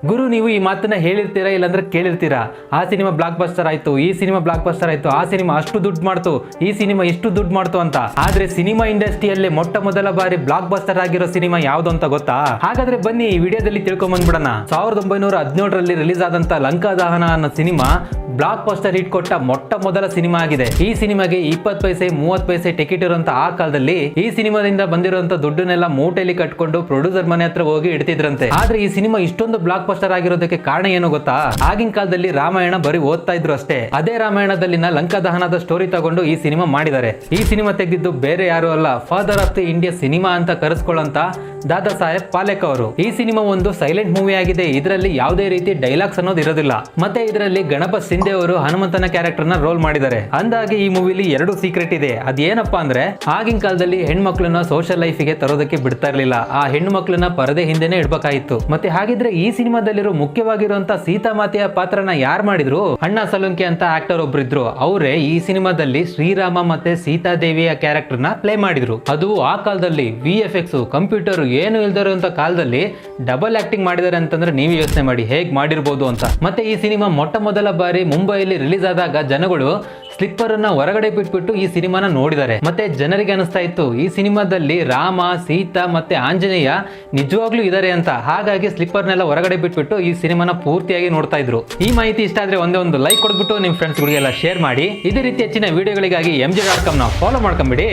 ಗುರು, ನೀವು ಈ ಮಾತನ್ನ ಹೇಳಿರ್ತೀರಾ ಇಲ್ಲಾಂದ್ರೆ ಕೇಳಿರ್ತೀರಾ. ಆ ಸಿನಿಮಾ ಬ್ಲಾಕ್ ಬಸ್ಟರ್ ಆಯ್ತು, ಈ ಸಿನಿಮಾ ಬ್ಲಾಕ್ ಬಸ್ಟರ್ ಆಯ್ತು, ಆ ಸಿನಿಮಾ ಅಷ್ಟು ದುಡ್ಡು ಮಾಡ್ತು, ಈ ಸಿನಿಮಾ ಇಷ್ಟು ದುಡ್ಡು ಮಾಡ್ತು ಅಂತ. ಆದ್ರೆ ಸಿನಿಮಾ ಇಂಡಸ್ಟ್ರಿಯಲ್ಲೇ ಮೊಟ್ಟ ಮೊದಲ ಬಾರಿ ಬ್ಲಾಕ್ ಬಸ್ಟರ್ ಆಗಿರೋ ಸಿನಿಮಾ ಯಾವ್ದು ಅಂತ ಗೊತ್ತಾ? ಹಾಗಾದ್ರೆ ಬನ್ನಿ ಈ ವಿಡಿಯೋದಲ್ಲಿ ತಿಳ್ಕೊಂಡ್ ಬಂದ್ಬಿಡೋಣ. 1917ರಲ್ಲಿ ರಿಲೀಸ್ ಆದಂತ ಲಂಕಾ ದಹನ ಅನ್ನೋ ಸಿನಿಮಾ ಬ್ಲಾಕ್ ಬಸ್ಟರ್ ಹಿಟ್ ಕೊಟ್ಟ ಮೊಟ್ಟ ಮೊದಲ ಸಿನಿಮಾ ಆಗಿದೆ. ಈ ಸಿನಿಮಾಗೆ 20 ಪೈಸೆ 30 ಪೈಸೆ ಟಿಕೆಟ್ ಇರುವಂತ ಆ ಕಾಲದಲ್ಲಿ ಈ ಸಿನಿಮಾದಿಂದ ಬಂದಿರುವಂತ ದುಡ್ಡನ್ನೆಲ್ಲ ಮೂಟೆಯಲ್ಲಿ ಕಟ್ಕೊಂಡು ಪ್ರೊಡ್ಯೂಸರ್ ಮನೆ ಹತ್ರ ಹೋಗಿ ಇಡ್ತಿದ್ರಂತೆ. ಆದ್ರೆ ಈ ಸಿನಿಮಾ ಇಷ್ಟೊಂದು ಬ್ಲಾಕ್ ಬಸ್ಟರ್ ಆಗಿರೋದಕ್ಕೆ ಕಾರಣ ಏನು ಗೊತ್ತಾ? ಆಗಿನ ಕಾಲದಲ್ಲಿ ರಾಮಾಯಣ ಬರೀ ಓದ್ತಾ ಇದ್ರು ಅಷ್ಟೇ. ಅದೇ ರಾಮಾಯಣದಲ್ಲಿನ ಲಂಕಾ ದಹನದ ಸ್ಟೋರಿ ತಗೊಂಡು ಈ ಸಿನಿಮಾ ಮಾಡಿದ್ದಾರೆ. ಈ ಸಿನಿಮಾ ತೆಗೆದಿದ್ದು ಬೇರೆ ಯಾರು ಅಲ್ಲ, father of the India cinema ಅಂತ ಕರೆಸ್ಕೊಳ್ಳಂತ ದಾದಾ ಸಾಹೇಬ್ ಪಾಲೇಕ್ ಅವರು. ಈ ಸಿನಿಮಾ ಒಂದು ಸೈಲೆಂಟ್ ಮೂವಿ ಆಗಿದೆ. ಇದರಲ್ಲಿ ಯಾವುದೇ ರೀತಿ ಡೈಲಾಗ್ಸ್ ಅನ್ನೋದು ಇರೋದಿಲ್ಲ. ಮತ್ತೆ ಇದರಲ್ಲಿ ಗಣಪತ್ ಸಿಂಧೆ ಅವರು ಹನುಮಂತನ ಕ್ಯಾರೆಕ್ಟರ್ ನ ರೋಲ್ ಮಾಡಿದ್ದಾರೆ. ಅಂದಾಗೆ ಈ ಮೂವಿಲಿ 2 ಸೀಕ್ರೆಟ್ ಇದೆ. ಅದೇನಪ್ಪಾ ಅಂದ್ರೆ, ಆಗಿನ ಕಾಲದಲ್ಲಿ ಹೆಣ್ಮಕ್ಳನ್ನ ಸೋಷಿಯಲ್ ಲೈಫಿಗೆ ತರೋದಕ್ಕೆ ಬಿಡ್ತಾ ಇರ್ಲಿಲ್ಲ. ಆ ಹೆಣ್ಣು ಮಕ್ಳನ್ನ ಪರದೆ ಹಿಂದೆನೆ ಇಡ್ಬೇಕಾಗಿತ್ತು. ಮತ್ತೆ ಹಾಗಿದ್ರೆ ಈ ಸಿನಿಮಾದಲ್ಲಿರೋ ಮುಖ್ಯವಾಗಿರುವಂತ ಸೀತಾಮಾತೆಯ ಪಾತ್ರನ ಯಾರು ಮಾಡಿದ್ರು? ಅಣ್ಣಾ ಸಲುಂಕೆ ಅಂತ ಆಕ್ಟರ್ ಒಬ್ರಿದ್ರು. ಅವರೇ ಈ ಸಿನಿಮಾದಲ್ಲಿ ಶ್ರೀರಾಮ ಮತ್ತೆ ಸೀತಾದೇವಿಯ ಕ್ಯಾರೆಕ್ಟರ್ ನ ಪ್ಲೇ ಮಾಡಿದ್ರು. ಅದು ಆ ಕಾಲದಲ್ಲಿ VFX ಕಂಪ್ಯೂಟರ್ ಏನು ಇಲ್ದಿರುವಂತ ಕಾಲದಲ್ಲಿ ಡಬಲ್ ಆಕ್ಟಿಂಗ್ ಮಾಡಿದ್ದಾರೆ ಅಂತಂದ್ರೆ ನೀವು ಯೋಚನೆ ಮಾಡಿ ಹೇಗ್ ಮಾಡಿರ್ಬೋದು ಅಂತ. ಮತ್ತೆ ಈ ಸಿನಿಮಾ ಮೊಟ್ಟ ಮೊದಲ ಬಾರಿ ಮುಂಬೈಯಲ್ಲಿ ರಿಲೀಸ್ ಆದಾಗ ಜನಗಳು ಸ್ಲಿಪ್ಪರ್ ಅನ್ನ ಹೊರಗಡೆ ಬಿಟ್ಬಿಟ್ಟು ಈ ಸಿನಿಮಾನ ನೋಡಿದ್ದಾರೆ. ಮತ್ತೆ ಜನರಿಗೆ ಅನಿಸ್ತಾ ಇತ್ತು ಈ ಸಿನಿಮಾದಲ್ಲಿ ರಾಮ, ಸೀತಾ ಮತ್ತೆ ಆಂಜನೇಯ ನಿಜವಾಗ್ಲೂ ಇದಾರೆ ಅಂತ. ಹಾಗಾಗಿ ಸ್ಲಿಪ್ಪರ್ನೆಲ್ಲ ಹೊರಗಡೆ ಬಿಟ್ಬಿಟ್ಟು ಈ ಸಿನಿಮಾನ ಪೂರ್ತಿಯಾಗಿ ನೋಡ್ತಾ ಇದ್ರು. ಈ ಮಾಹಿತಿ ಇಷ್ಟ ಆದ್ರೆ ಒಂದೇ ಒಂದು ಲೈಕ್ ಕೊಡ್ಬಿಟ್ಟು ನಿಮ್ ಫ್ರೆಂಡ್ಸ್ಗಳಿಗೆಲ್ಲ ಶೇರ್ ಮಾಡಿ. ಇದೇ ರೀತಿ ಹೆಚ್ಚಿನ ವಿಡಿಯೋಗಳಿಗಾಗಿ MJ.com ನ ಫಾಲೋ ಮಾಡ್ಕೊಂಬಿಡಿ.